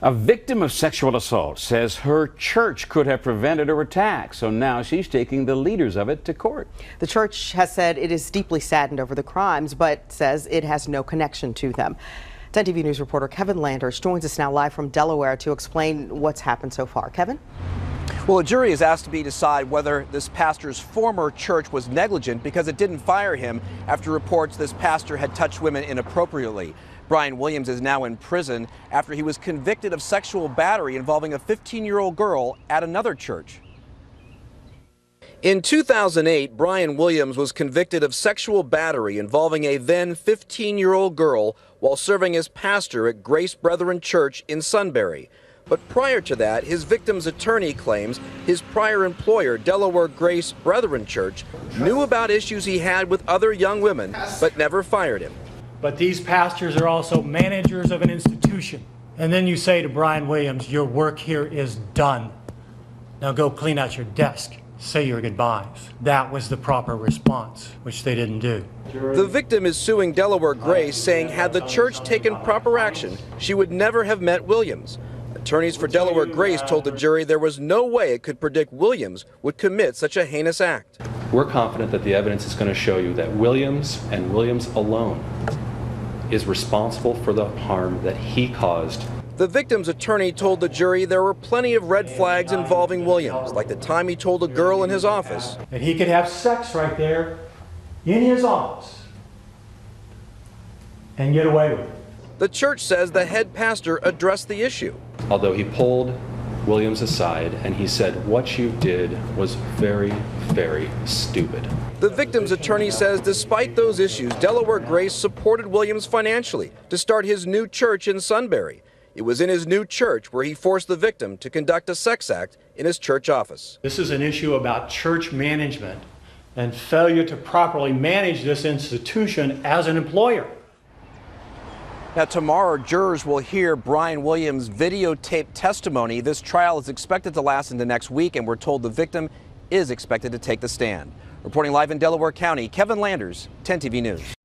A victim of sexual assault says her church could have prevented her attack, so now she's taking the leaders of it to court. The church has said it is deeply saddened over the crimes, but says it has no connection to them. 10 TV News reporter Kevin Landers joins us now live from Delaware to explain what's happened so far. Kevin? Well, a jury is asked to decide whether this pastor's former church was negligent because it didn't fire him after reports this pastor had touched women inappropriately. Brian Williams is now in prison after he was convicted of sexual battery involving a 15-year-old girl at another church. In 2008, Brian Williams was convicted of sexual battery involving a then 15-year-old girl while serving as pastor at Grace Brethren Church in Sunbury. But prior to that, his victim's attorney claims his prior employer, Delaware Grace Brethren Church, knew about issues he had with other young women, but never fired him. But these pastors are also managers of an institution. And then you say to Brian Williams, your work here is done. Now go clean out your desk. Say your goodbyes. That was the proper response, which they didn't do. The victim is suing Delaware Grace, saying had the church taken proper action, she would never have met Williams. Attorneys for Delaware Grace told the jury there was no way it could predict Williams would commit such a heinous act. We're confident that the evidence is going to show you that Williams and Williams alone is responsible for the harm that he caused. The victim's attorney told the jury there were plenty of red flags involving Williams, like the time he told a girl in his office that he could have sex right there in his office and get away with it. The church says the head pastor addressed the issue. Although he pulled Williams aside and he said, what you did was very, very stupid. The victim's attorney says despite those issues, Delaware Grace supported Williams financially to start his new church in Sunbury. It was in his new church where he forced the victim to conduct a sex act in his church office. This is an issue about church management and failure to properly manage this institution as an employer. Now, tomorrow, jurors will hear Brian Williams' videotaped testimony. This trial is expected to last into next week, and we're told the victim is expected to take the stand. Reporting live in Delaware County, Kevin Landers, 10 TV News.